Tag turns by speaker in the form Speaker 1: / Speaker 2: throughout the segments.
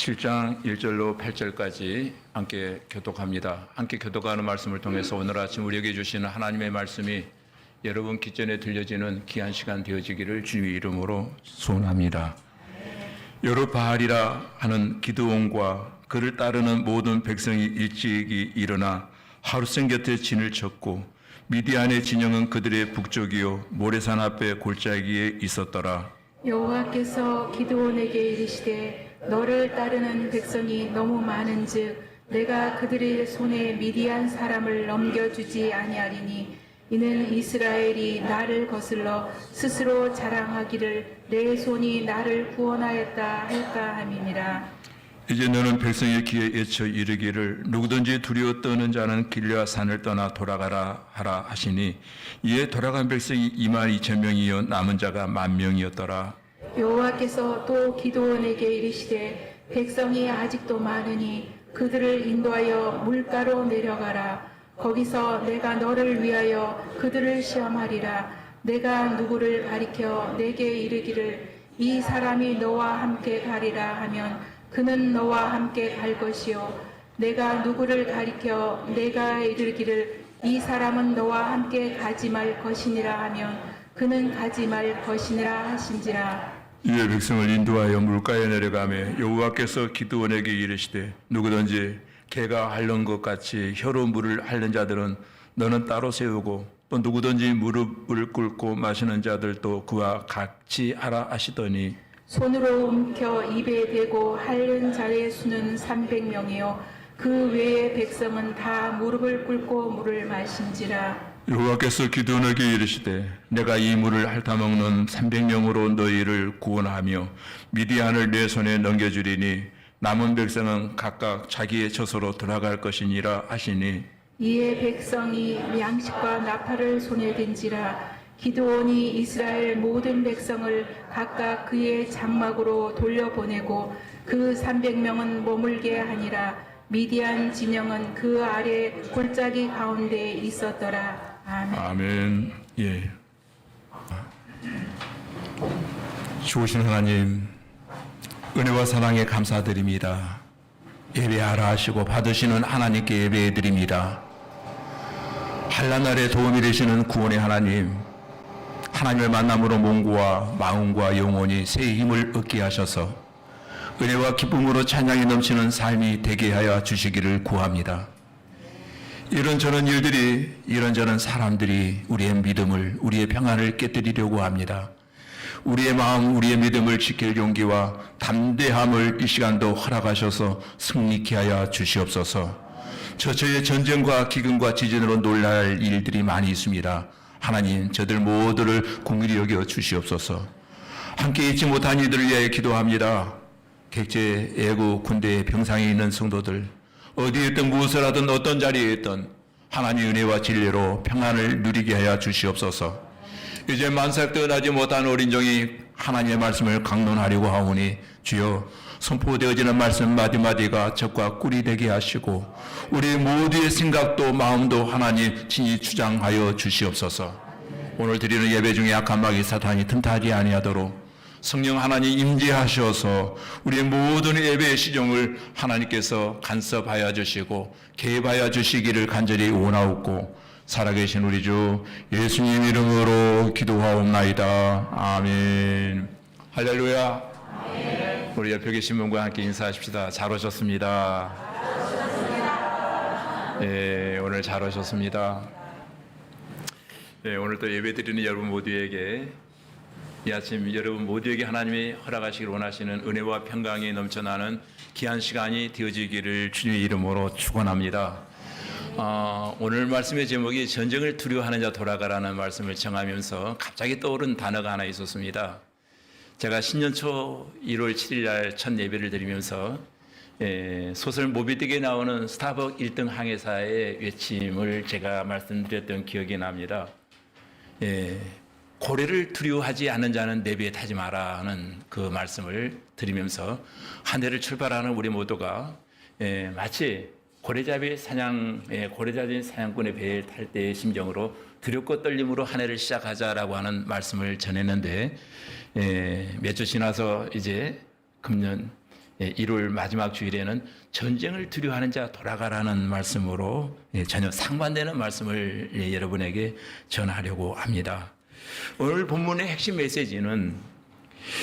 Speaker 1: 7장 1절로 8절까지 함께 교독합니다. 함께 교독하는 말씀을 통해서 오늘 아침 우리에게 주시는 하나님의 말씀이 여러분 귀전에 들려지는 귀한 시간 되어지기를 주의 이름으로 소원합니다. 여루바알이라 하는 기드온과 그를 따르는 모든 백성이 일찍이 일어나 하루생 곁에 진을 쳤고 미디안의 진영은 그들의 북쪽이요 모래산 앞에 골짜기에 있었더라.
Speaker 2: 여호와께서 기드온에게 이르시되 너를 따르는 백성이 너무 많은즉 내가 그들의 손에 미디안 사람을 넘겨주지 아니하리니 이는 이스라엘이 나를 거슬러 스스로 자랑하기를 내 손이 나를 구원하였다 할까 함이니라.
Speaker 1: 이제 너는 백성의 귀에 에쳐 이르기를 누구든지 두려워 떠는 자는 길르앗 산을 떠나 돌아가라 하라 하시니 이에 돌아간 백성이 22,000명이요 남은 자가 10,000명이었더라.
Speaker 2: 여호와께서 또 기드온에게 이르시되 백성이 아직도 많으니 그들을 인도하여 물가로 내려가라. 거기서 내가 너를 위하여 그들을 시험하리라. 내가 누구를 가리켜 내게 이르기를 이 사람이 너와 함께 가리라 하면 그는 너와 함께 갈 것이요 내가 누구를 가리켜 내가 이르기를 이 사람은 너와 함께 가지 말 것이니라 하면 그는 가지 말 것이니라 하신지라.
Speaker 1: 이에 백성을 인도하여 물가에 내려가며 여호와께서 기드온에게 이르시되 누구든지 개가 핥는 것 같이 혀로 물을 핥는 자들은 너는 따로 세우고 또 누구든지 무릎을 꿇고 마시는 자들도 그와 같이 하라 하시더니
Speaker 2: 손으로 움켜 입에 대고 핥는 자의 수는 300명이요 그 외의 백성은 다 무릎을 꿇고 물을 마신지라.
Speaker 1: 여호와께서 기드온에게 이르시되 내가 이 물을 핥아먹는 300명으로 너희를 구원하며 미디안을 내 손에 넘겨주리니 남은 백성은 각각 자기의 처소로 들어갈 것이니라 하시니
Speaker 2: 이에 백성이 양식과 나팔을 손에 든지라. 기드온이 이스라엘 모든 백성을 각각 그의 장막으로 돌려보내고 그 300명은 머물게 하니라. 미디안 진영은 그 아래 골짜기 가운데 있었더라. 아멘.
Speaker 1: 아멘. 예. 좋으신 하나님, 은혜와 사랑에 감사드립니다. 예배하라 하시고 받으시는 하나님께 예배드립니다. 한란 날에 도움이 되시는 구원의 하나님, 하나님을 만남으로 몸과 마음과 영혼이 새 힘을 얻게 하셔서 은혜와 기쁨으로 찬양이 넘치는 삶이 되게 하여 주시기를 구합니다. 이런저런 일들이 이런저런 사람들이 우리의 믿음을 우리의 평안을 깨뜨리려고 합니다. 우리의 마음 우리의 믿음을 지킬 용기와 담대함을 이 시간도 허락하셔서 승리케 하여 주시옵소서. 저의 전쟁과 기근과 지진으로 놀랄 일들이 많이 있습니다. 하나님 저들 모두를 긍휼히 여겨 주시옵소서. 함께 있지 못한 이들을 위하여 기도합니다. 객재 애국 군대의 병상에 있는 성도들 어디에 있든 무엇을 하든 어떤 자리에 있든 하나님의 은혜와 진리로 평안을 누리게 하여 주시옵소서. 이제 만삭 떠나지 못한 어린 종이 하나님의 말씀을 강론하려고 하오니 주여 선포되어지는 말씀 마디마디가 적과 꿀이 되게 하시고 우리 모두의 생각도 마음도 하나님 친히 주장하여 주시옵소서. 오늘 드리는 예배 중에 악한 마귀 사탄이 틈타지 아니하도록 성령 하나님 임재하셔서 우리의 모든 예배의 시종을 하나님께서 간섭하여 주시고 개입하여 주시기를 간절히 원하옵고 살아계신 우리 주 예수님 이름으로 기도하옵나이다. 아멘. 할렐루야. 아멘. 우리 옆에 계신 분과 함께 인사하십시다. 잘 오셨습니다. 네, 오늘 잘 오셨습니다. 네, 오늘 또 예배드리는 여러분 모두에게 이 아침 여러분 모두에게 하나님이 허락하시길 원하시는 은혜와 평강이 넘쳐나는 귀한 시간이 되어지기를 주님의 이름으로 축원합니다. 오늘 말씀의 제목이 전쟁을 두려워하는 자 돌아가라는 말씀을 정하면서 갑자기 떠오른 단어가 하나 있었습니다. 제가 신년초 1월 7일 날 첫 예배를 드리면서 소설 모비딕에 나오는 스타벅 1등 항해사의 외침을 제가 말씀드렸던 기억이 납니다. 고래를 두려워하지 않는 자는 내 배에 타지 마라는 그 말씀을 드리면서 한 해를 출발하는 우리 모두가 마치 고래잡이 고래잡이 사냥꾼의 배에 탈 때의 심정으로 두렵고 떨림으로 한 해를 시작하자라고 하는 말씀을 전했는데 몇 주 지나서 이제 금년 1월 마지막 주일에는 전쟁을 두려워하는 자 돌아가라는 말씀으로 전혀 상반되는 말씀을 여러분에게 전하려고 합니다. 오늘 본문의 핵심 메시지는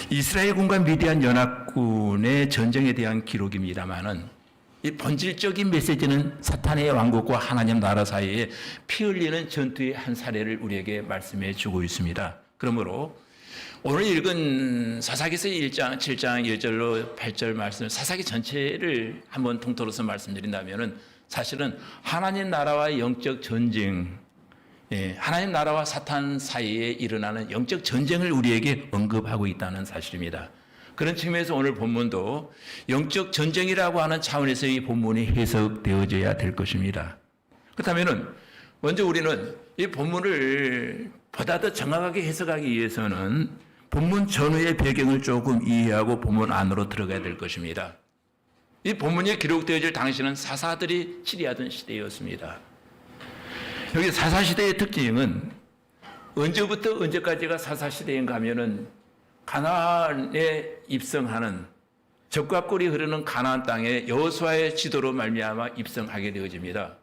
Speaker 1: 이스라엘군과 미디안 연합군의 전쟁에 대한 기록입니다만은 이 본질적인 메시지는 사탄의 왕국과 하나님 나라 사이에 피 흘리는 전투의 한 사례를 우리에게 말씀해 주고 있습니다. 그러므로 오늘 읽은 사사기서 1장, 7장 1절로 8절 말씀, 사사기 전체를 한번 통틀어서 말씀드린다면 사실은 하나님 나라와 영적 전쟁, 하나님 나라와 사탄 사이에 일어나는 영적 전쟁을 우리에게 언급하고 있다는 사실입니다. 그런 측면에서 오늘 본문도 영적 전쟁이라고 하는 차원에서 이 본문이 해석되어져야 될 것입니다. 그렇다면 먼저 우리는 이 본문을 보다 더 정확하게 해석하기 위해서는 본문 전후의 배경을 조금 이해하고 본문 안으로 들어가야 될 것입니다. 이 본문에 기록되어질 당시는 사사들이 치리하던 시대였습니다. 여기 사사시대의 특징은 언제부터 언제까지가 사사시대인가 하면은 가나안에 입성하는 적과 꿀이 흐르는 가나안 땅에 여호수아의 지도로 말미암아 입성하게 되어집니다.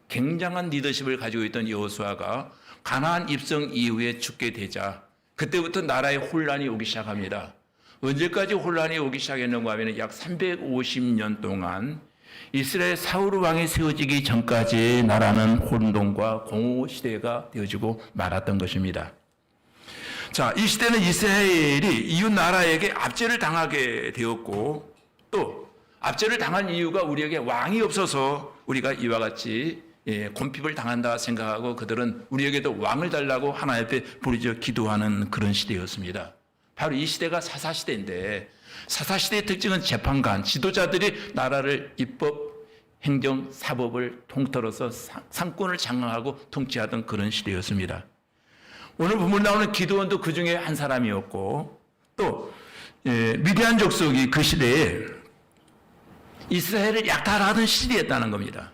Speaker 1: 굉장한 리더십을 가지고 있던 여호수아가 가나안 입성 이후에 죽게 되자 그때부터 나라에 혼란이 오기 시작합니다. 언제까지 혼란이 오기 시작했는가 하면 약 350년 동안 이스라엘 사울 왕이 세워지기 전까지 나라는 혼돈과 공허 시대가 되어지고 말았던 것입니다. 자, 이 시대는 이스라엘이 이웃 나라에게 압제를 당하게 되었고 또 압제를 당한 이유가 우리에게 왕이 없어서 우리가 이와 같이 곤핍을 당한다 생각하고 그들은 우리에게도 왕을 달라고 하나님 앞에 부르짖어 기도하는 그런 시대였습니다. 바로 이 시대가 사사시대인데 사사시대의 특징은 재판관, 지도자들이 나라를 입법, 행정, 사법을 통틀어서 상권을 장악하고 통치하던 그런 시대였습니다. 오늘 본문 나오는 기드온도 그 중에 한 사람이었고 또 미디안 족속이 그 시대에 이스라엘을 약탈하던 시대였다는 겁니다.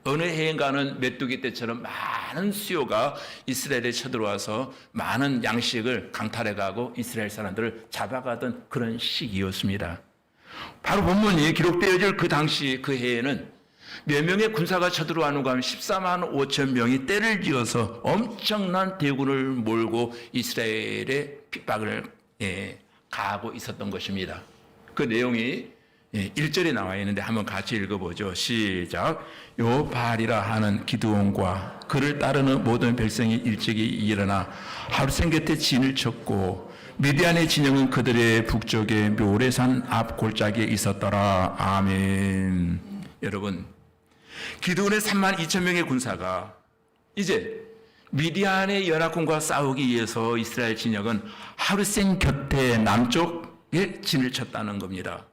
Speaker 1: 어느 해인가는 메뚜기 때처럼 많은 수요가 이스라엘에 쳐들어와서 많은 양식을 강탈해가고 이스라엘 사람들을 잡아가던 그런 시기였습니다. 바로 본문이 기록되어질 그 당시 그 해에는 몇 명의 군사가 쳐들어왔는가 하면 14만 5천 명이 때를 지어서 엄청난 대군을 몰고 이스라엘의 핍박을 가하고 있었던 것입니다. 그 내용이 1절에 나와 있는데 한번 같이 읽어보죠. 시작. 요발이라 하는 기드온과 그를 따르는 모든 백성이 일찍이 일어나 하루생 곁에 진을 쳤고 미디안의 진영은 그들의 북쪽에 묘레산 앞 골짜기에 있었더라. 아멘. 여러분, 기드온의 3만 2천 명의 군사가 이제 미디안의 연합군과 싸우기 위해서 이스라엘 진영은 하루생 곁에 남쪽에 진을 쳤다는 겁니다.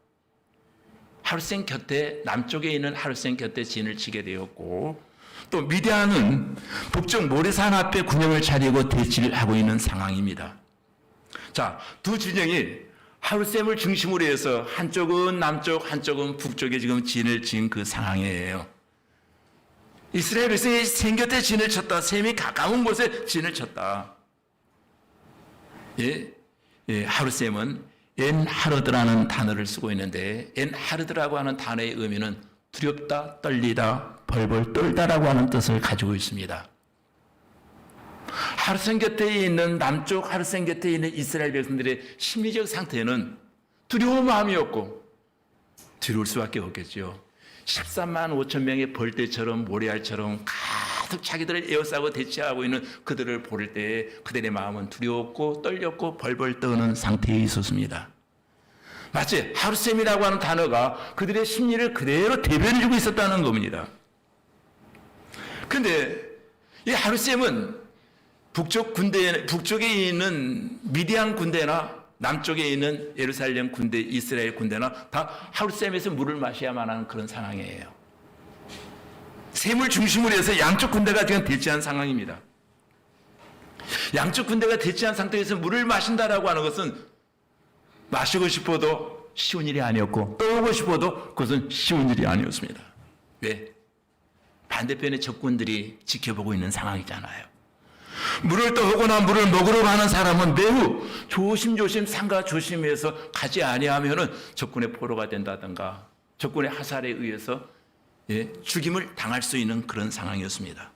Speaker 1: 하루생 곁에 남쪽에 있는 하루생 곁에 진을 치게 되었고 또 미디안은 북쪽 모래산 앞에 군영을 차리고 대치를 하고 있는 상황입니다. 자, 두 진영이 하루셈을 중심으로 해서 한쪽은 남쪽, 한쪽은 북쪽에 지금 진을 친 그 상황이에요. 이스라엘 백성이 샘 곁에 진을 쳤다. 샘이 가까운 곳에 진을 쳤다. 하루셈은 엔하르드라는 단어를 쓰고 있는데 엔하르드라고 하는 단어의 의미는 두렵다, 떨리다, 벌벌 떨다라고 하는 뜻을 가지고 있습니다. 하루생 곁에 있는 남쪽 하루생 곁에 있는 이스라엘 백성들의 심리적 상태는 두려운 마음이었고 두려울 수밖에 없겠죠. 13만 5천 명의 벌떼처럼 모래알처럼 가득 자기들을 에워싸고 대치하고 있는 그들을 볼 때 그들의 마음은 두려웠고 떨렸고 벌벌 떠는 상태에 있었습니다. 마치 하루셈이라고 하는 단어가 그들의 심리를 그대로 대변해주고 있었다는 겁니다. 그런데 이 하루셈은 북쪽에 있는 미디안 군대나 남쪽에 있는 예루살렘 군대, 이스라엘 군대나 다 하루셈에서 물을 마셔야만 하는 그런 상황이에요. 셈을 중심으로 해서 양쪽 군대가 지금 대치한 상황입니다. 양쪽 군대가 대치한 상태에서 물을 마신다라고 하는 것은 마시고 싶어도 쉬운 일이 아니었고 또 오고 싶어도 그것은 쉬운 일이 아니었습니다. 왜? 반대편의 적군들이 지켜보고 있는 상황이잖아요. 물을 떠오거나 물을 먹으러 가는 사람은 매우 조심조심 삼가 조심해서 가지 아니하면은 적군의 포로가 된다든가 적군의 하살에 의해서 죽임을 당할 수 있는 그런 상황이었습니다.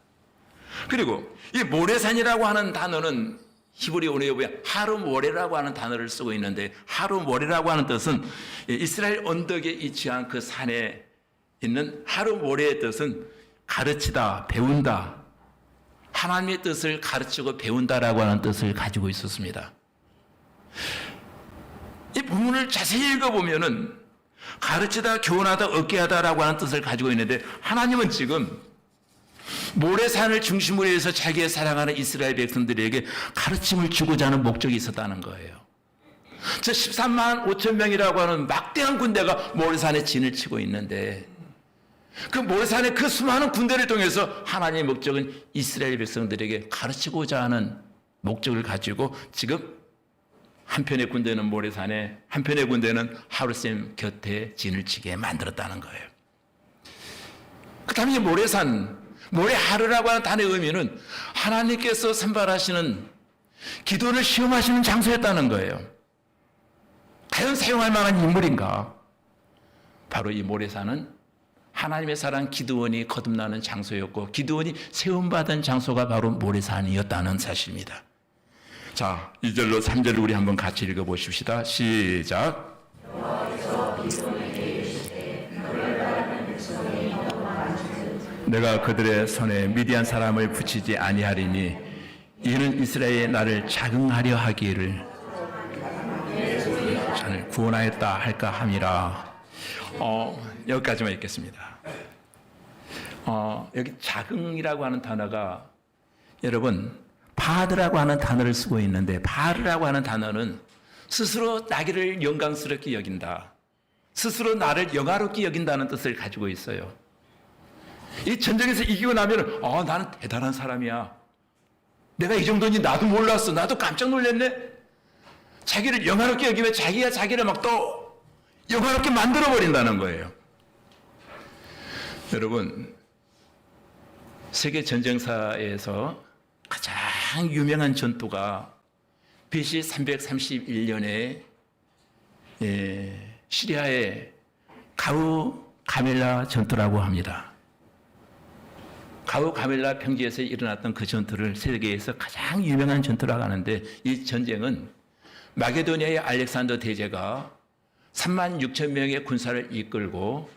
Speaker 1: 그리고 이 모래산이라고 하는 단어는 히브리 언어에 보면 하루모레라고 하는 단어를 쓰고 있는데, 하루모레라고 하는 뜻은 이스라엘 언덕에 위치한 그 산에 있는 하루모레의 뜻은 가르치다, 배운다, 하나님의 뜻을 가르치고 배운다라고 하는 뜻을 가지고 있었습니다. 이 본문을 자세히 읽어보면은 가르치다, 교훈하다, 얻게하다라고 하는 뜻을 가지고 있는데, 하나님은 지금 모래산을 중심으로 해서 자기의 사랑하는 이스라엘 백성들에게 가르침을 주고자 하는 목적이 있었다는 거예요. 저 13만 5천 명이라고 하는 막대한 군대가 모래산에 진을 치고 있는데, 그 모래산의 그 수많은 군대를 통해서 하나님의 목적은 이스라엘 백성들에게 가르치고자 하는 목적을 가지고 지금 한편의 군대는 모래산에, 한편의 군대는 하루쌤 곁에 진을 치게 만들었다는 거예요. 그 다음에 모래산, 모래하루라고 하는 단어의 의미는 하나님께서 선발하시는 기도를 시험하시는 장소였다는 거예요. 과연 사용할 만한 인물인가? 바로 이 모래산은 하나님의 사랑 기드온이 거듭나는 장소였고, 기드온이 세움받은 장소가 바로 모래산이었다는 사실입니다. 자, 2절로 3절을 우리 한번 같이 읽어보십시다. 시작. 내가 그들의 손에 미디안 사람을 붙이지 아니하리니 이는 이스라엘이 나를 자긍하려 하기를 자를 구원하였다 할까 함이라. 여기까지만 읽겠습니다. 여기 자긍이라고 하는 단어가, 여러분 바드라고 하는 단어를 쓰고 있는데, 바드라고 하는 단어는 스스로 나기를 영광스럽게 여긴다, 스스로 나를 영화롭게 여긴다는 뜻을 가지고 있어요. 이 전쟁에서 이기고 나면 나는 대단한 사람이야, 내가 이 정도인지 나도 몰랐어, 나도 깜짝 놀랐네. 자기를 영화롭게 여기면 자기가 자기를 막 또 영화롭게 만들어버린다는 거예요. 여러분, 세계 전쟁사에서 가장 유명한 전투가 BC 331년에 시리아의 가우 가멜라 전투라고 합니다. 가우 가멜라 평지에서 일어났던 그 전투를 세계에서 가장 유명한 전투라고 하는데, 이 전쟁은 마게도니아의 알렉산더 대제가 3만 6천 명의 군사를 이끌고,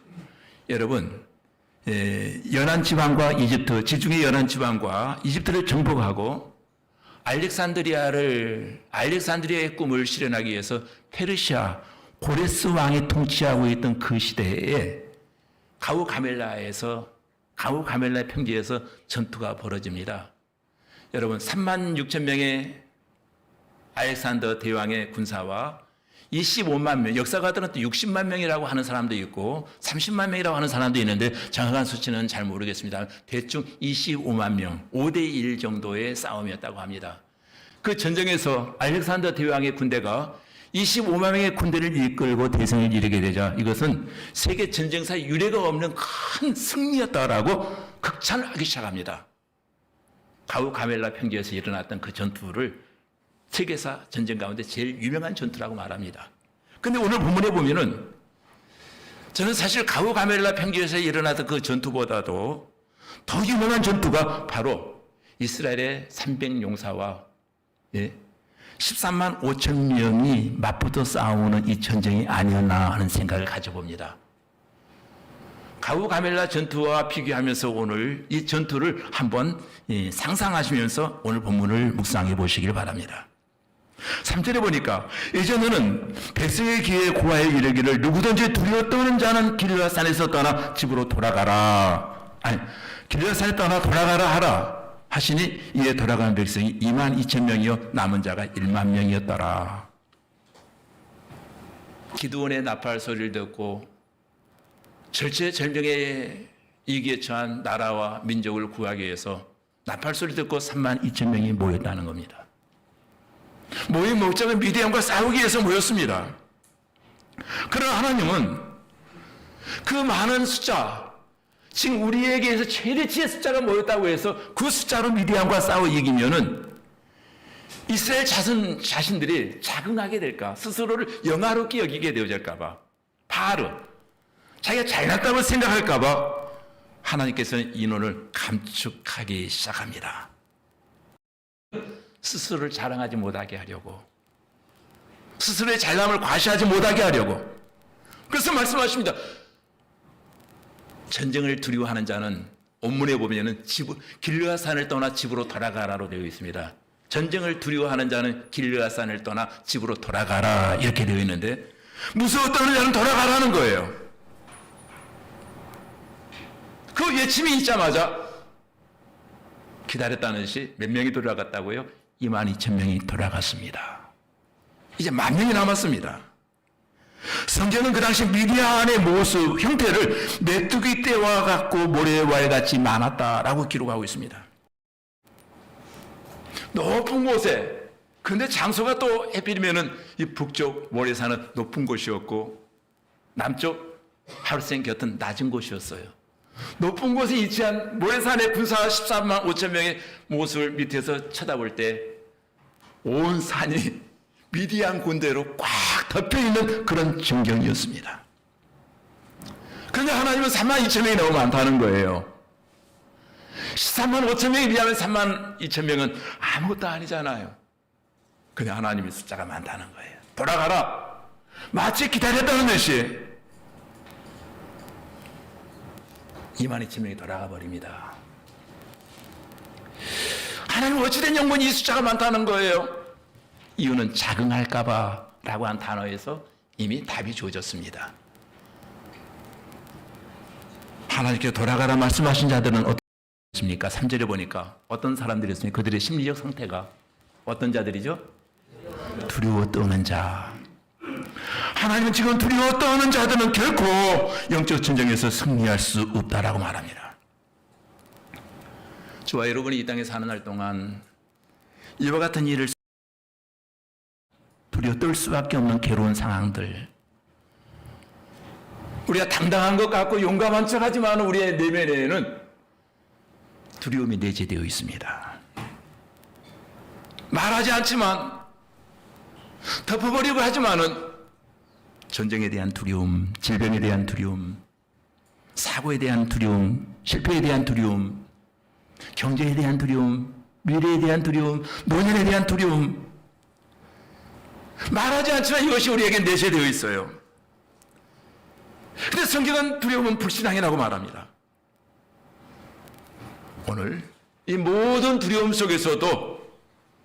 Speaker 1: 여러분 연안 지방과 이집트, 지중해 연안 지방과 이집트를 정복하고 알렉산드리아의 꿈을 실현하기 위해서 페르시아 고레스 왕이 통치하고 있던 그 시대에 가우 가멜라 평지에서 전투가 벌어집니다. 여러분, 3만 6천 명의 알렉산더 대왕의 군사와 25만 명, 역사가들은 또 60만 명이라고 하는 사람도 있고 30만 명이라고 하는 사람도 있는데 정확한 수치는 잘 모르겠습니다. 대충 25만 명, 5대1 정도의 싸움이었다고 합니다. 그 전쟁에서 알렉산더 대왕의 군대가 25만 명의 군대를 이끌고 대승을 이루게 되자 이것은 세계 전쟁사 유례가 없는 큰 승리였다라고 극찬을 하기 시작합니다. 가우 가멜라 평지에서 일어났던 그 전투를 세계사 전쟁 가운데 제일 유명한 전투라고 말합니다. 근데 오늘 본문에 보면은 저는 사실 가우 가멜라 평지에서 일어났던 그 전투보다도 더 유명한 전투가 바로 이스라엘의 300용사와 13만 5천 명이 맞붙어 싸우는 이 전쟁이 아니었나 하는 생각을 가져봅니다. 가우 가멜라 전투와 비교하면서 오늘 이 전투를 한번 상상하시면서 오늘 본문을 묵상해 보시길 바랍니다. 3절에 보니까 예전에는 백성의 귀에 고하여 이르기를 누구든지 두려워 떠는 자는 길르앗산에서 떠나 집으로 돌아가라. 길르앗산에 떠나 돌아가라 하라 하시니 이에 돌아간 백성이 2만 2천 명이요 남은 자가 1만 명이었더라. 기드온의 나팔 소리를 듣고 절체절명의 위기에 처한 나라와 민족을 구하기 위해서 나팔 소리를 듣고 3만 2천 명이 모였다는 겁니다. 모임 목적은 미디안과 싸우기 위해서 모였습니다. 그러나 하나님은 그 많은 숫자, 지금 우리에게서 최대치의 숫자가 모였다고 해서 그 숫자로 미디안과 싸워 이기면은 이스라엘 자신들이 자긍하게 될까? 스스로를 영화롭게 여기게 되어질까봐. 바로 자기가 잘났다고 생각할까봐 하나님께서는 인원을 감축하기 시작합니다. 스스로를 자랑하지 못하게 하려고, 스스로의 잘남을 과시하지 못하게 하려고. 그래서 말씀하십니다. 전쟁을 두려워하는 자는 본문에 보면은 길르앗산을 떠나 집으로 돌아가라로 되어 있습니다. 전쟁을 두려워하는 자는 길르앗산을 떠나 집으로 돌아가라 이렇게 되어 있는데, 무서웠다는 자는 돌아가라는 거예요. 그 외침이 있자마자 기다렸다는 듯이 몇 명이 돌아갔다고요? 22,000명이 돌아갔습니다. 이제 10,000명이 남았습니다. 성경은 그 당시 미디안의 모습, 형태를 메뚜기 떼와 같고 모래와 같이 많았다라고 기록하고 있습니다. 높은 곳에, 근데 장소가 또 해필이면은 이 북쪽 모래산은 높은 곳이었고 남쪽 하루생 곁은 낮은 곳이었어요. 높은 곳에 위치한 모래산의 군사 13만 5천 명의 모습을 밑에서 쳐다볼 때 온 산이 미디안 군대로 꽉 덮여있는 그런 전경이었습니다. 그런데 하나님은 3만 2천 명이 너무 많다는 거예요. 13만 5천 명에 비하면 3만 2천 명은 아무것도 아니잖아요. 근데 하나님의 숫자가 많다는 거예요. 돌아가라. 마치 기다렸다는 듯이 22,000명이 돌아가 버립니다. 하나님 어찌된 영문이 이 숫자가 많다는 거예요? 이유는 자긍할까봐 라고 한 단어에서 이미 답이 주어졌습니다. 하나님께 돌아가라 말씀하신 자들은 어떻습니까? 3절에 보니까 어떤 사람들이었습니까? 그들의 심리적 상태가 어떤 자들이죠? 두려워 떠는 자. 하나님은 지금 두려워 떠는 자들은 결코 영적 전쟁에서 승리할 수 없다라고 말합니다. 저와 여러분이 이 땅에 사는 날 동안 이와 같은 일을 두려워 떨 수밖에 없는 괴로운 상황들, 우리가 당당한 것 같고 용감한 척하지만 우리의 내면에는 두려움이 내재되어 있습니다. 말하지 않지만 덮어버리고 하지만은 전쟁에 대한 두려움, 질병에 대한 두려움, 사고에 대한 두려움, 실패에 대한 두려움, 경제에 대한 두려움, 미래에 대한 두려움, 노년에 대한 두려움, 말하지 않지만 이것이 우리에게 내재되어 있어요. 그런데 성경은 두려움은 불신앙이라고 말합니다. 오늘 이 모든 두려움 속에서도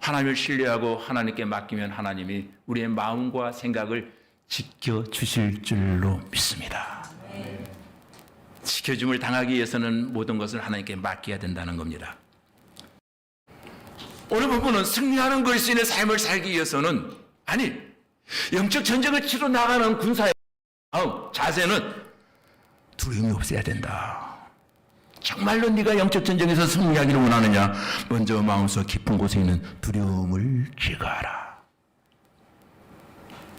Speaker 1: 하나님을 신뢰하고 하나님께 맡기면 하나님이 우리의 마음과 생각을 지켜주실 줄로 믿습니다. 지켜줌을 당하기 위해서는 모든 것을 하나님께 맡겨야 된다는 겁니다. 오늘 부분은 승리하는 그리스도인의 삶을 살기 위해서는, 아니, 영적 전쟁을 치러 나가는 군사의 자세는 두려움이 없어야 된다. 정말로 네가 영적 전쟁에서 승리하기를 원하느냐? 먼저 마음속 깊은 곳에 있는 두려움을 제거하라.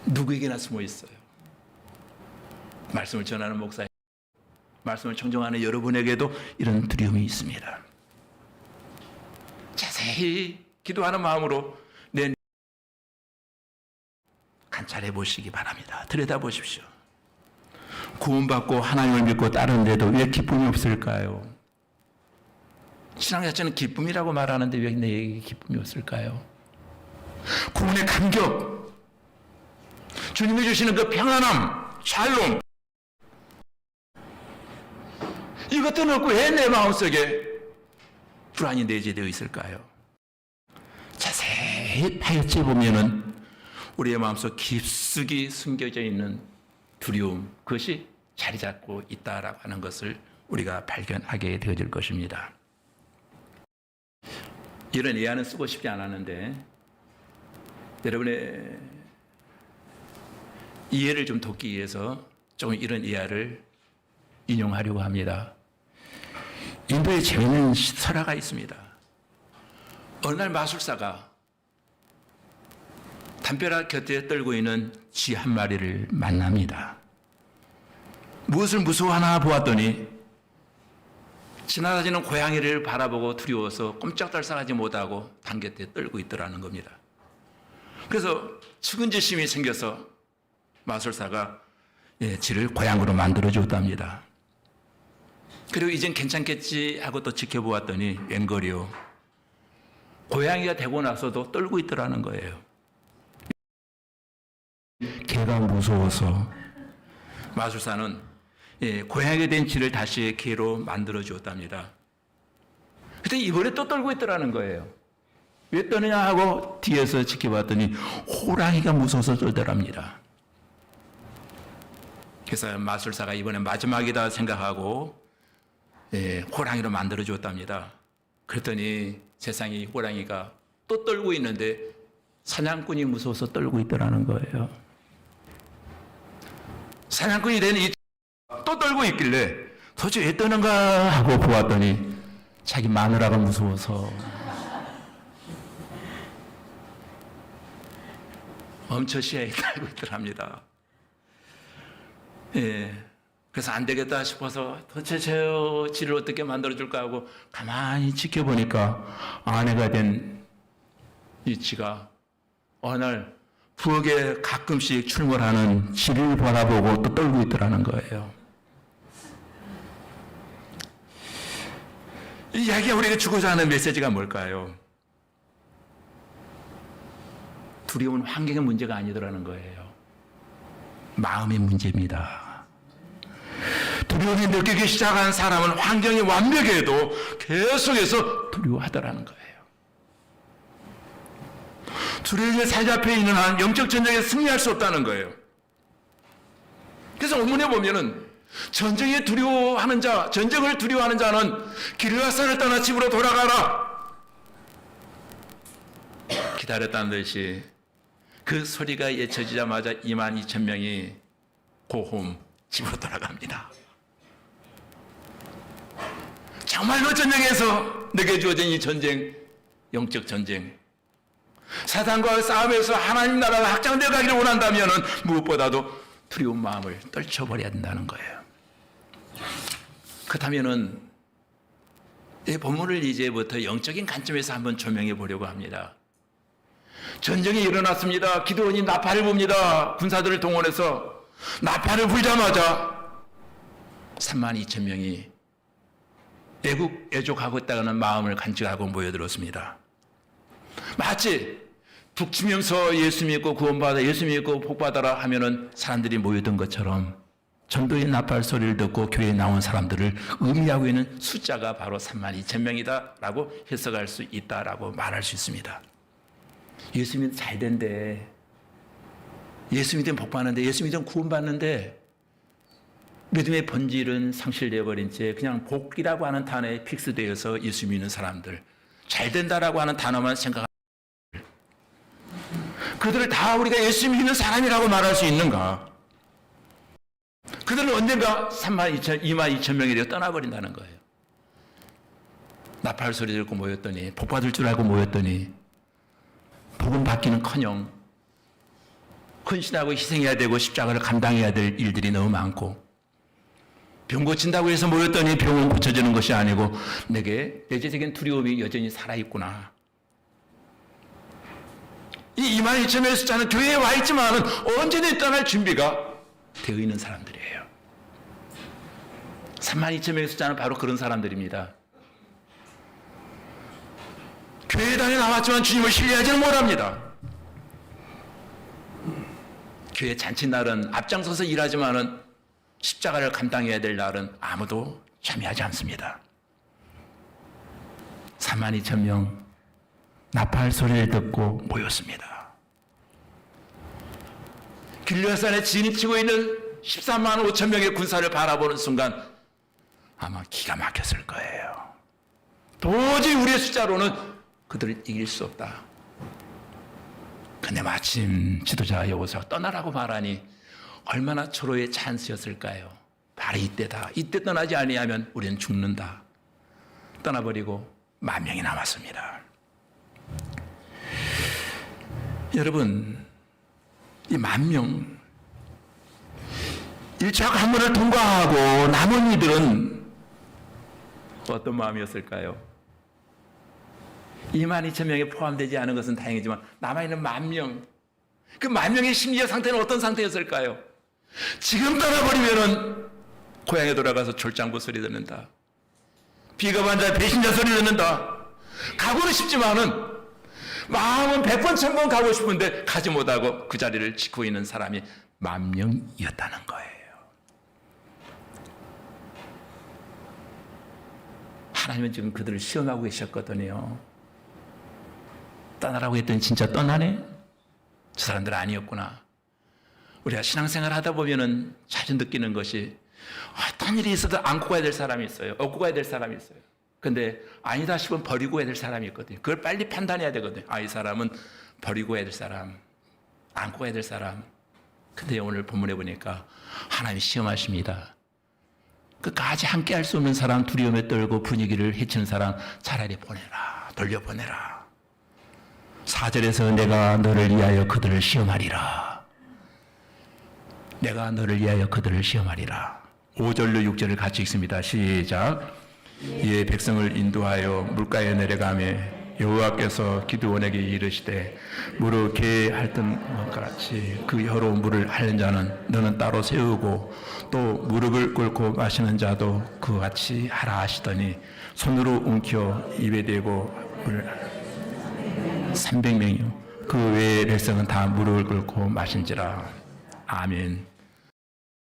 Speaker 1: 누구에게나 숨어 있어요. 말씀을 전하는 목사, 말씀을 청정하는 여러분에게도 이런 두려움이 있습니다. 자세히 기도하는 마음으로 내 관찰해 보시기 바랍니다. 들여다보십시오. 구원받고 하나님을 믿고 따르는데도 왜 기쁨이 없을까요? 신앙 자체는 기쁨이라고 말하는데 왜 내게 기쁨이 없을까요? 구원의 감격, 주님이 주시는 그 평안함, 샬롬, 이것들은 없고 왜 내 마음속에 불안이 내재되어 있을까요? 자세히 파헤쳐 보면은 우리의 마음속 깊숙이 숨겨져 있는 두려움, 그것이 자리 잡고 있다라고 하는 것을 우리가 발견하게 되어질 것입니다. 이런 예화는 쓰고 싶지 않았는데 여러분의 이해를 좀 돕기 위해서 조금 이런 예화를 인용하려고 합니다. 인도에 재미있는 설화가 있습니다. 어느 날 마술사가 담벼락 곁에 떨고 있는 쥐 한 마리를 만납니다. 무엇을 무서워하나 보았더니 지나가지는 고양이를 바라보고 두려워서 꼼짝달싹하지 못하고 당겨대 떨고 있더라는 겁니다. 그래서 측은지심이 생겨서 마술사가 지를 고양이로 만들어줬답니다. 그리고 이젠 괜찮겠지 하고 또 지켜보았더니 웬걸이요, 고양이가 되고 나서도 떨고 있더라는 거예요. 개가 무서워서 마술사는 고양이가 된 지를 다시 개로 만들어 주었답니다. 그때 이번에 또 떨고 있더라는 거예요. 왜 떠느냐 하고 뒤에서 지켜봤더니 호랑이가 무서워서 떨더랍니다. 그래서 마술사가 이번에 마지막이다 생각하고 호랑이로 만들어 주었답니다. 그랬더니 세상에 호랑이가 또 떨고 있는데 사냥꾼이 무서워서 떨고 있더라는 거예요. 사냥꾼이 된 이 또 떨고 있길래 도대체 왜 떠는가 하고 보았더니 자기 마누라가 무서워서 멈춰시야에 떨고 있더랍니다. 그래서 안 되겠다 싶어서 도대체 저 지를 어떻게 만들어줄까 하고 가만히 지켜보니까 아내가 된 이 지가 어느 날 부엌에 가끔씩 출몰하는 지를 바라보고 또 떨고 있더라는 거예요. 이 이야기가 우리가 주고자 하는 메시지가 뭘까요? 두려움은 환경의 문제가 아니더라는 거예요. 마음의 문제입니다. 두려움이 느끼기 시작한 사람은 환경이 완벽해도 계속해서 두려워하더라는 거예요. 두려움에 사로잡혀 있는 한 영적 전쟁에 승리할 수 없다는 거예요. 그래서 본문에 보면은 전쟁을 두려워하는 자는 길라사를 떠나 집으로 돌아가라 기다렸다는 듯이 그 소리가 예쳐지자마자 22,000명이 고홈 집으로 돌아갑니다. 정말로 전쟁에서 내게 주어진 이 전쟁, 영적 전쟁, 사탄과의 싸움에서 하나님 나라가 확장되어 가기를 원한다면 무엇보다도 두려운 마음을 떨쳐버려야 된다는 거예요. 그렇다면 이 본문을 이제부터 영적인 관점에서 한번 조명해 보려고 합니다. 전쟁이 일어났습니다. 기드온이 나팔을 붑니다. 군사들을 동원해서 나팔을 불자마자 32,000명이 애족하고 있다는 마음을 간직하고 모여들었습니다. 마치 북치면서 예수 믿고 구원받아, 예수 믿고 복받아라 하면은 사람들이 모여든 것처럼 전도의 나팔 소리를 듣고 교회에 나온 사람들을 의미하고 있는 숫자가 바로 32,000명이다 라고 해석할 수 있다라고 말할 수 있습니다. 예수 믿으면 잘 된대, 예수 믿으면 복받는데, 예수 믿으면 구원받는데 믿음의 본질은 상실되어 버린 채 그냥 복이라고 하는 단어에 픽스되어서 예수 믿는 사람들, 잘 된다라고 하는 단어만 생각하는 그들을 다 우리가 예수 믿는 사람이라고 말할 수 있는가? 그들은 언젠가 22,000명이 되어 떠나버린다는 거예요. 나팔 소리 듣고 모였더니, 복받을 줄 알고 모였더니 복음 받기는커녕 헌신하고 희생해야 되고 십자가를 감당해야 될 일들이 너무 많고, 병 고친다고 해서 모였더니 병은 고쳐지는 것이 아니고 내게 내재적인 두려움이 여전히 살아있구나. 이 22,000명의 숫자는 교회에 와 있지만 언제든 떠날 준비가 되어 있는 사람들이에요. 32,000명의 숫자는 바로 그런 사람들입니다. 교회에 다녀 나왔지만 주님을 신뢰하지는 못합니다. 교회 잔칫날은 앞장서서 일하지만은 십자가를 감당해야 될 날은 아무도 참여하지 않습니다. 32,000명 나팔 소리를 듣고 모였습니다. 길르앗산에 진입치고 있는 13만 5천 명의 군사를 바라보는 순간 아마 기가 막혔을 거예요. 도저히 우리의 숫자로는 그들을 이길 수 없다. 근데 마침 지도자 여호수아가 떠나라고 말하니 얼마나 초로의 찬스였을까요? 바로 이때다. 이때 떠나지 아니하면 우리는 죽는다. 떠나버리고 10,000명이 남았습니다. 여러분, 이 10,000명 1차 관문을 통과하고 남은 이들은 어떤 마음이었을까요? 22,000명에 포함되지 않은 것은 다행이지만 남아있는 10,000명, 그 10,000명의 심리적 상태는 어떤 상태였을까요? 지금 떠나버리면은 고향에 돌아가서 졸장구 소리 듣는다. 비겁한 자, 배신자 소리 듣는다. 가고는 싶지만은 마음은 100번, 1000번 가고 싶은데 가지 못하고 그 자리를 지키고 있는 사람이 10,000명이었다는 거예요. 하나님은 지금 그들을 시험하고 계셨거든요. 떠나라고 했더니 진짜 떠나네? 저 사람들 아니었구나. 우리가 신앙생활 하다 보면은 자주 느끼는 것이 어떤 일이 있어도 안고 가야 될 사람이 있어요. 업고 가야 될 사람이 있어요. 근데 아니다 싶으면 버리고 가야 될 사람이 있거든요. 그걸 빨리 판단해야 되거든요. 이 사람은 버리고 가야 될 사람, 안고 가야 될 사람. 근데 오늘 본문에 보니까 하나님이 시험하십니다. 끝까지 함께 할 수 없는 사람, 두려움에 떨고 분위기를 해치는 사람 차라리 보내라, 돌려보내라. 4절에서 내가 너를 위하여 그들을 시험하리라. 내가 너를 위하여 그들을 시험하리라. 5절로 6절을 같이 읽습니다. 시작. 이에 백성을 인도하여 물가에 내려가매 여호와께서 기드온에게 이르시되 무릇 개에 핥던 것 같이 그 혀로 물을 핥는 자는 너는 따로 세우고 또 무릎을 꿇고 마시는 자도 그와 같이 하라 하시더니 손으로 움켜 입에 대고 물을 300명이요 그 외의 백성은 다 무릎을 꿇고 마신지라. 아멘.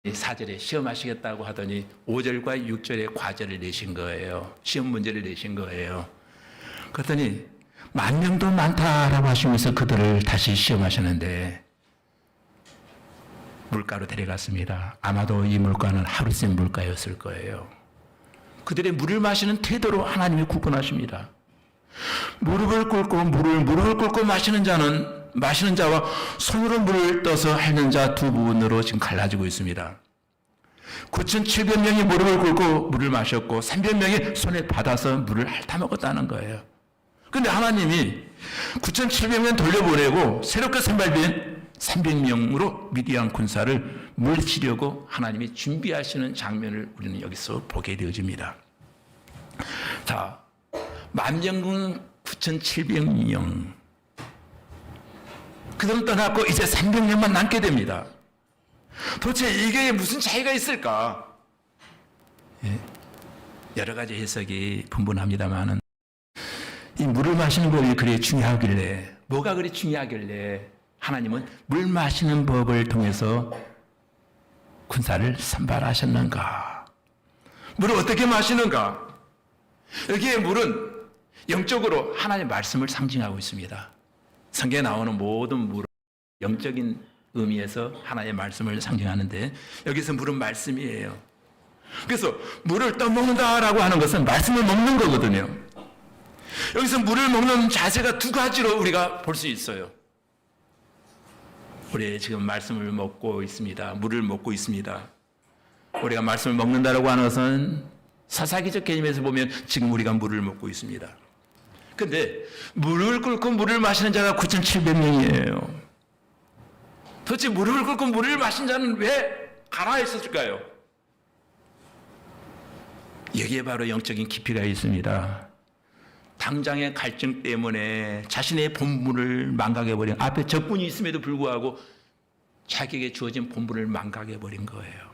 Speaker 1: 4절에 시험하시겠다고 하더니 5절과 6절에 과제를 내신 거예요. 시험 문제를 내신 거예요. 그랬더니 10,000명도 많다라고 하시면서 그들을 다시 시험하셨는데 물가로 데려갔습니다. 아마도 이 물가는 하루생 물가였을 거예요. 그들의 물을 마시는 태도로 하나님이 구분하십니다. 무릎을 꿇고 무릎을 꿇고 마시는 자와 손으로 물을 떠서 핥는 자 두 부분으로 지금 갈라지고 있습니다. 9,700명이 무릎을 꿇고 물을 마셨고 300명이 손에 받아서 물을 핥아 먹었다는 거예요. 그런데 하나님이 9,700명 돌려보내고 새롭게 선발된 300명으로 미디안 군사를 물리치려고 하나님이 준비하시는 장면을 우리는 여기서 보게 되어집니다. 자, 10,000군 9,700명. 그들은 떠났고 이제 300명만 남게 됩니다. 도대체 이게 무슨 차이가 있을까? 여러 가지 해석이 분분합니다만은 이 물을 마시는 법이 그리 중요하길래 뭐가 그리 중요하길래 하나님은 물 마시는 법을 통해서 군사를 선발하셨는가? 물을 어떻게 마시는가? 여기에 물은 영적으로 하나님의 말씀을 상징하고 있습니다. 성경에 나오는 모든 물은 영적인 의미에서 하나님의 말씀을 상징하는데 여기서 물은 말씀이에요. 그래서 물을 떠먹는다라고 하는 것은 말씀을 먹는 거거든요. 여기서 물을 먹는 자세가 두 가지로 우리가 볼 수 있어요. 우리 지금 말씀을 먹고 있습니다. 물을 먹고 있습니다. 우리가 말씀을 먹는다라고 하는 것은 사사기적 개념에서 보면 지금 우리가 물을 먹고 있습니다. 근데 물을 끓고 물을 마시는 자가 9,700명이에요. 도대체 무릎을 꿇고 물을 마신 자는 왜 가라 했었을까요? 여기에 바로 영적인 깊이가 있습니다. 당장의 갈증 때문에 자신의 본분을 망각해버린 앞에 적군이 있음에도 불구하고 자기에게 주어진 본분을 망각해버린 거예요.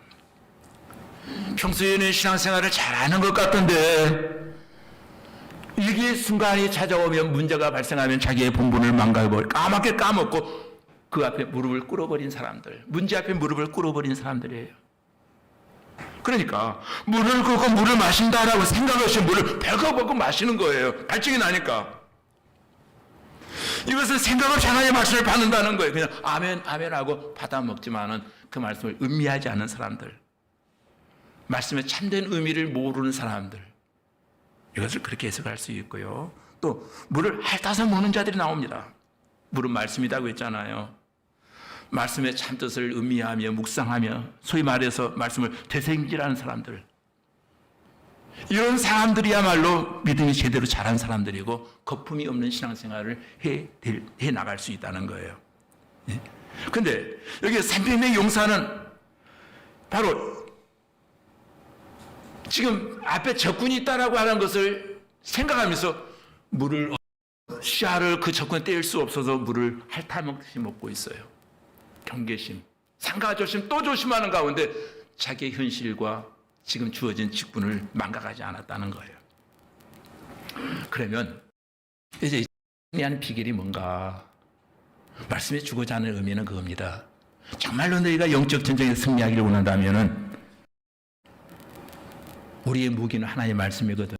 Speaker 1: 평소에는 신앙생활을 잘하는 것 같던데 위기의 순간이 찾아오면 문제가 발생하면 자기의 본분을 망각해버리고 까맣게 까먹고 그 앞에 무릎을 꿇어버린 사람들, 문제 앞에 무릎을 꿇어버린 사람들이에요. 그러니까 물을 끓고 물을 마신다라고 생각 없이 물을 벌컥벌컥 마시는 거예요. 갈증이 나니까. 이것은 생각 없이 하나님의 말씀을 받는다는 거예요. 그냥 아멘 아멘 하고 받아 먹지만은 그 말씀을 음미하지 않는 사람들, 말씀의 참된 의미를 모르는 사람들, 이것을 그렇게 해석할 수 있고요. 또 물을 핥아서 먹는 자들이 나옵니다. 물은 말씀이라고 했잖아요. 말씀의 참뜻을 음미하며 묵상하며 소위 말해서 말씀을 되새김질하는 사람들, 이런 사람들이야말로 믿음이 제대로 자란 사람들이고 거품이 없는 신앙생활을 해 나갈 수 있다는 거예요. 그런데 여기 300명의 용사는 바로 지금 앞에 적군이 있다라고 하는 것을 생각하면서 물을 씨알을 그 적군에 떼일 수 없어서 물을 핥아먹듯이 먹고 있어요. 경계심, 상가 조심, 또 조심하는 가운데 자기의 현실과 지금 주어진 직분을 망각하지 않았다는 거예요. 그러면 이제 승리하는 비결이 뭔가? 말씀에 주고자 하는 의미는 그겁니다. 정말로 너희가 영적 전쟁에서 승리하기를 원한다면은 우리의 무기는 하나님의 말씀이거든.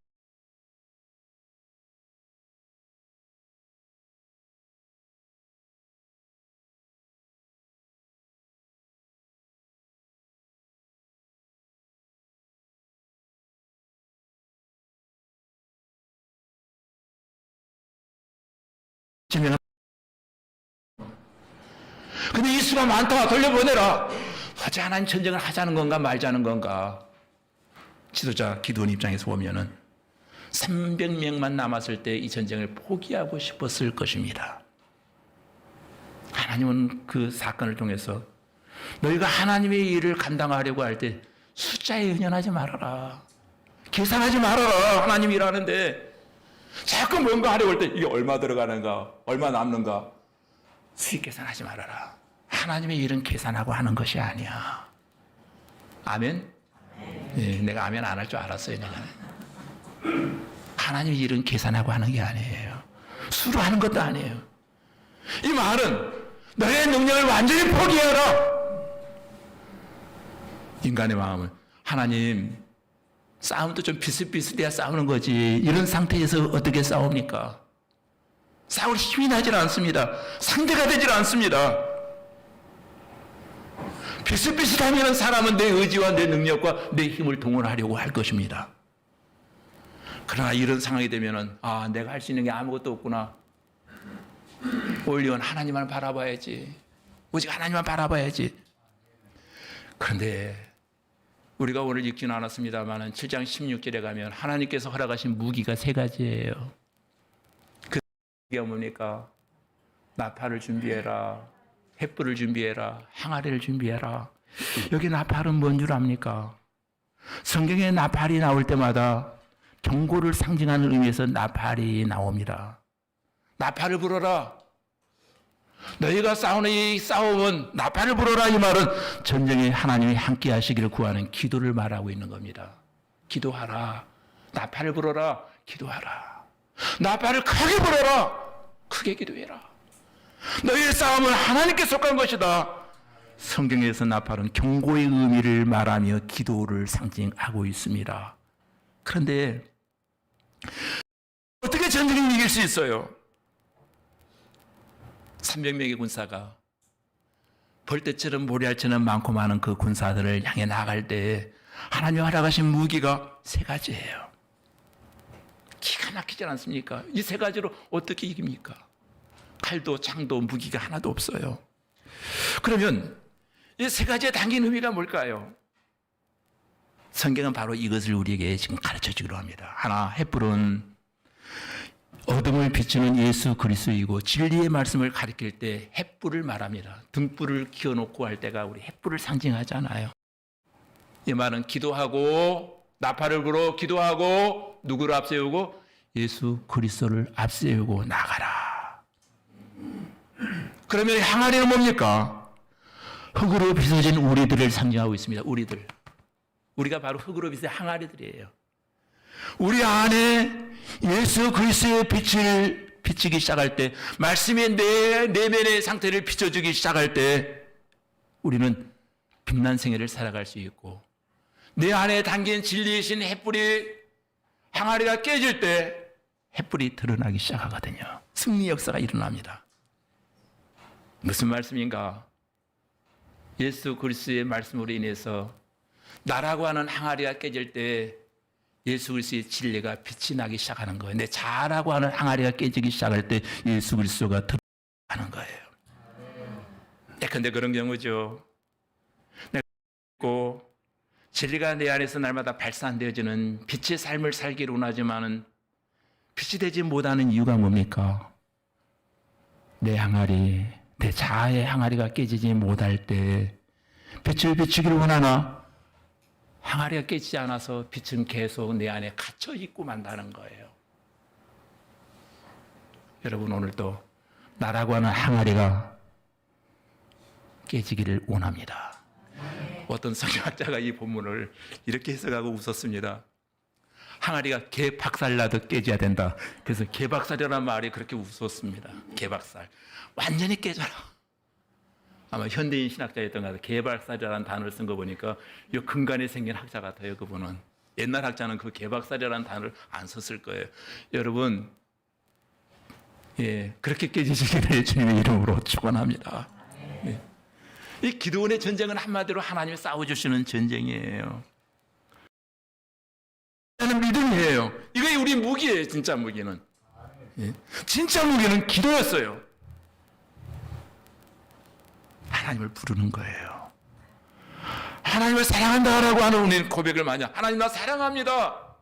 Speaker 1: 근데 이 수가 많다. 돌려보내라. 어제 하나님 전쟁을 하자는 건가 말자는 건가? 지도자 기도원 입장에서 보면은 300명만 남았을 때 이 전쟁을 포기하고 싶었을 것입니다. 하나님은 그 사건을 통해서 너희가 하나님의 일을 감당하려고 할 때 숫자에 연연하지 말아라. 계산하지 말아라. 하나님 일하는데 자꾸 뭔가 하려고 할 때 이게 얼마 들어가는가, 얼마 남는가 수익 계산하지 말아라. 하나님의 일은 계산하고 하는 것이 아니야. 아멘? 네, 내가 아멘 안 할 줄 알았어요. 내가. 하나님의 일은 계산하고 하는 게 아니에요. 수로 하는 것도 아니에요. 이 말은 너의 능력을 완전히 포기해라. 인간의 마음은 하나님 싸움도 좀 비슷비슷해야 싸우는 거지. 이런 상태에서 어떻게 싸웁니까? 싸울 힘이 나질 않습니다. 상대가 되질 않습니다. 비슷비슷하면 사람은 내 의지와 내 능력과 내 힘을 동원하려고 할 것입니다. 그러나 이런 상황이 되면은 내가 할 수 있는 게 아무것도 없구나. 오히려 하나님만 바라봐야지. 오직 하나님만 바라봐야지. 그런데 우리가 오늘 읽지는 않았습니다만 7장 16절에 가면 하나님께서 허락하신 무기가 3가지예요. 그 무기가 뭡니까? 나팔을 준비해라. 횃불을 준비해라. 항아리를 준비해라. 여기 나팔은 뭔 줄 압니까? 성경에 나팔이 나올 때마다 경고를 상징하는 의미에서 나팔이 나옵니다. 나팔을 불어라. 너희가 싸우는 이 싸움은 나팔을 불어라. 이 말은 전쟁에 하나님이 함께 하시기를 구하는 기도를 말하고 있는 겁니다. 기도하라. 나팔을 불어라. 기도하라. 나팔을 크게 불어라. 크게 기도해라. 너희의 싸움은 하나님께 속한 것이다. 성경에서 나팔은 경고의 의미를 말하며 기도를 상징하고 있습니다. 그런데 어떻게 전쟁을 이길 수 있어요? 300명의 군사가 벌떼처럼 모래알처럼 많고 많은 그 군사들을 향해 나갈 때 하나님 허락하신 무기가 3가지예요. 기가 막히지 않습니까? 이 3가지로 어떻게 이깁니까? 칼도 창도 무기가 하나도 없어요. 그러면 이 3가지의 담긴 의미가 뭘까요? 성경은 바로 이것을 우리에게 지금 가르쳐 주기로 합니다. 하나, 횃불은 어둠을 비추는 예수 그리스도이고 진리의 말씀을 가리킬 때 횃불을 말합니다. 등불을 키워놓고 할 때가 우리 횃불을 상징하잖아요. 이 말은 기도하고 나팔을 불어 기도하고 누구를 앞세우고 예수 그리스도를 앞세우고 나가라. 그러면 항아리는 뭡니까? 흙으로 빚어진 우리들을 상징하고 있습니다. 우리가 바로 흙으로 빚은 항아리들이에요. 우리 안에 예수 그리스도의 빛을 비치기 시작할 때, 말씀의 내면의 상태를 비춰주기 시작할 때 우리는 빛난 생애를 살아갈 수 있고, 내 안에 담긴 진리이신 횃불이 항아리가 깨질 때 횃불이 드러나기 시작하거든요. 승리 역사가 일어납니다. 무슨 말씀인가? 예수 그리스도의 말씀으로 인해서 나라고 하는 항아리가 깨질 때 예수 그리스도의 진리가 빛이 나기 시작하는 거예요. 내 자라고 하는 항아리가 깨지기 시작할 때 예수 그리스도가 드러나는 거예요. 예컨대 그런 경우죠. 내가 믿고 진리가 내 안에서 날마다 발산되어지는 빛의 삶을 살기를 원하지만은 빛이 되지 못하는 이유가 뭡니까? 내 항아리, 내 자아의 항아리가 깨지지 못할 때 빛을 비추기를 원하나 항아리가 깨지지 않아서 빛은 계속 내 안에 갇혀 있고 만다는 거예요. 여러분, 오늘도 나라고 하는 항아리가 깨지기를 원합니다. 어떤 성경학자가 이 본문을 이렇게 해석하고 웃었습니다. 항아리가 개 박살나듯 깨져야 된다. 그래서 개박살이라는 말이 그렇게 웃었습니다. 개박살. 완전히 깨져라. 아마 현대인 신학자였던 것 같아요. 개박살이라는 단어를 쓴 거 보니까 이 근간에 생긴 학자 같아요. 그분은. 옛날 학자는 그 개박살이라는 단어를 안 썼을 거예요. 여러분, 그렇게 깨지시기를 주님의 이름으로 축원합니다. 이 기도원의 전쟁은 한마디로 하나님이 싸워주시는 전쟁이에요. 저는 믿음이에요. 이게 우리 무기예요. 진짜 무기는. 진짜 무기는 기도였어요. 하나님을 부르는 거예요. 하나님을 사랑한다라고 하는 우리는 고백을 많이 해요. 하나님 나 사랑합니다.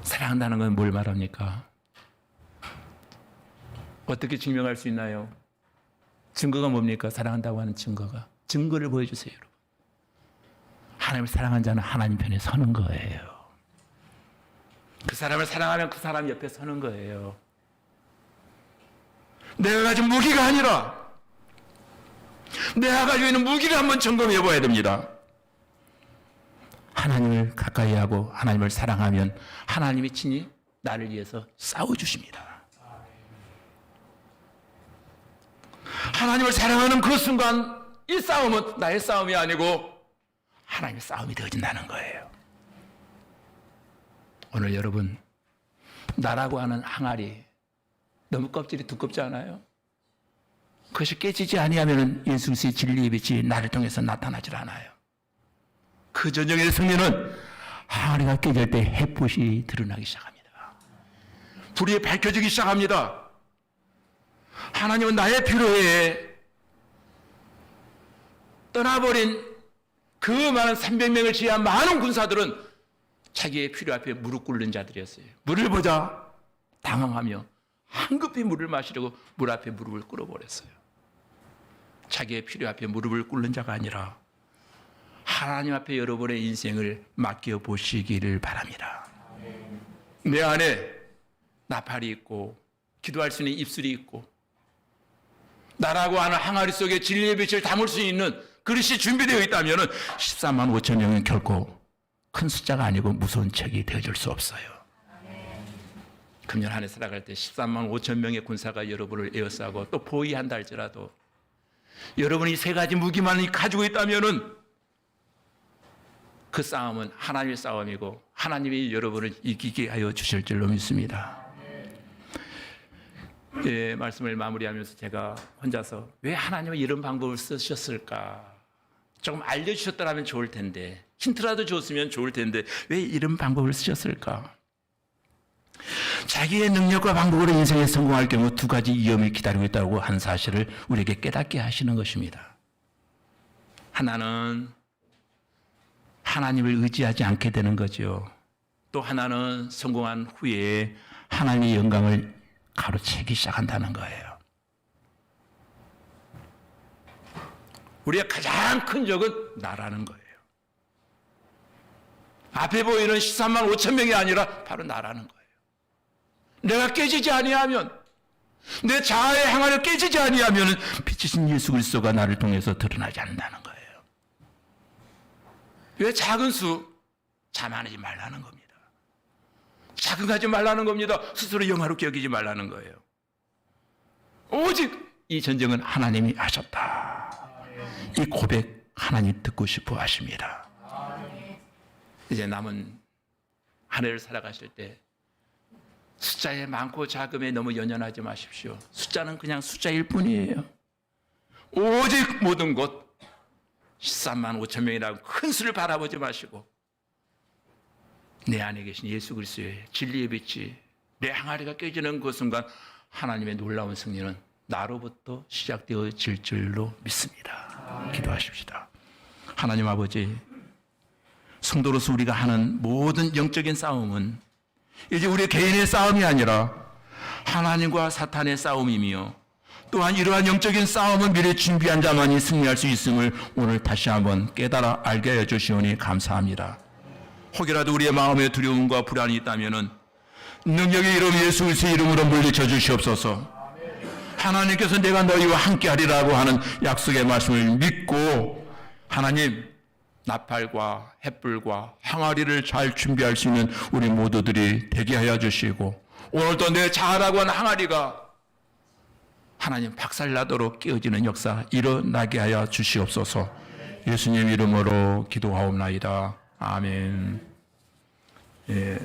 Speaker 1: 사랑한다는 건 뭘 말합니까? 어떻게 증명할 수 있나요? 증거가 뭡니까? 사랑한다고 하는 증거가. 증거를 보여주세요, 여러분. 하나님을 사랑한 자는 하나님 편에 서는 거예요. 그 사람을 사랑하면 그 사람 옆에 서는 거예요. 내가 가진 무기가 아니라 내가 가지고 있는 무기를 한번 점검해 봐야 됩니다. 하나님을 가까이 하고 하나님을 사랑하면 하나님이 친히 나를 위해서 싸워주십니다. 하나님을 사랑하는 그 순간 이 싸움은 나의 싸움이 아니고 하나님의 싸움이 되어진다는 거예요. 오늘 여러분, 나라고 하는 항아리 너무 껍질이 두껍지 않아요? 그것이 깨지지 아니하면 예수 그리스도의 진리의 빛이 나를 통해서 나타나질 않아요. 그 전쟁의 승리는 항아리가 깨질 때 햇빛이 드러나기 시작합니다. 불이 밝혀지기 시작합니다. 하나님은 나의 필요에 떠나버린 그 많은 300명을 지휘한 많은 군사들은 자기의 필요 앞에 무릎 꿇는 자들이었어요. 물을 보자 당황하며 한급히 물을 마시려고 물 앞에 무릎을 꿇어버렸어요. 자기의 필요 앞에 무릎을 꿇는 자가 아니라 하나님 앞에 여러분의 인생을 맡겨보시기를 바랍니다. 내 안에 나팔이 있고 기도할 수 있는 입술이 있고 나라고 하는 항아리 속에 진리의 빛을 담을 수 있는 그릇이 준비되어 있다면 13만 5천 명은 결코 큰 숫자가 아니고 무서운 책이 되어줄 수 없어요. 금년 한 해 살아갈 때 13만 5천 명의 군사가 여러분을 에워싸고 또 포위한다 할지라도 여러분이 세 가지 무기만 가지고 있다면 그 싸움은 하나님의 싸움이고 하나님이 여러분을 이기게 하여 주실 줄로 믿습니다. 말씀을 마무리하면서 제가 혼자서 왜 하나님은 이런 방법을 쓰셨을까? 조금 알려주셨더라면 좋을 텐데, 힌트라도 줬으면 좋을 텐데, 왜 이런 방법을 쓰셨을까? 자기의 능력과 방법으로 인생에 성공할 경우 두 가지 위험이 기다리고 있다고 하는 사실을 우리에게 깨닫게 하시는 것입니다. 하나는 하나님을 의지하지 않게 되는 거죠. 또 하나는 성공한 후에 하나님의 영광을 가로채기 시작한다는 거예요. 우리의 가장 큰 적은 나라는 거예요. 앞에 보이는 13만 5천 명이 아니라 바로 나라는 거예요. 내가 깨지지 아니하면, 내 자아의 항아리가 깨지지 아니하면 빛이신 예수 그리스도가 나를 통해서 드러나지 않는다는 거예요. 왜 작은 수 자만하지 말라는 겁니다. 자극하지 말라는 겁니다. 스스로 영화롭게 여기지 말라는 거예요. 오직 이 전쟁은 하나님이 하셨다. 이 고백 하나님 듣고 싶어 하십니다. 이제 남은 한 해를 살아가실 때 숫자에 많고 작음에 너무 연연하지 마십시오. 숫자는 그냥 숫자일 뿐이에요. 오직 모든 것 13만 5천 명이라고 큰 수를 바라보지 마시고 내 안에 계신 예수 그리스도의 진리의 빛이 내 항아리가 깨지는 그 순간 하나님의 놀라운 승리는 나로부터 시작되어질 줄로 믿습니다. 기도하십시다. 하나님 아버지, 성도로서 우리가 하는 모든 영적인 싸움은 이제 우리 개인의 싸움이 아니라 하나님과 사탄의 싸움이며 또한 이러한 영적인 싸움은 미리 준비한 자만이 승리할 수 있음을 오늘 다시 한번 깨달아 알게 해주시오니 감사합니다. 혹이라도 우리의 마음에 두려움과 불안이 있다면 능력의 이름 예수 그리스도의 이름으로 물리쳐 주시옵소서. 하나님께서 내가 너희와 함께하리라고 하는 약속의 말씀을 믿고 하나님 나팔과 햇불과 항아리를 잘 준비할 수 있는 우리 모두들이 되게 하여 주시고 오늘도 내 자아라고 하는 항아리가 하나님 박살나도록 깨어지는 역사 일어나게 하여 주시옵소서. 예수님 이름으로 기도하옵나이다. 아멘. 예.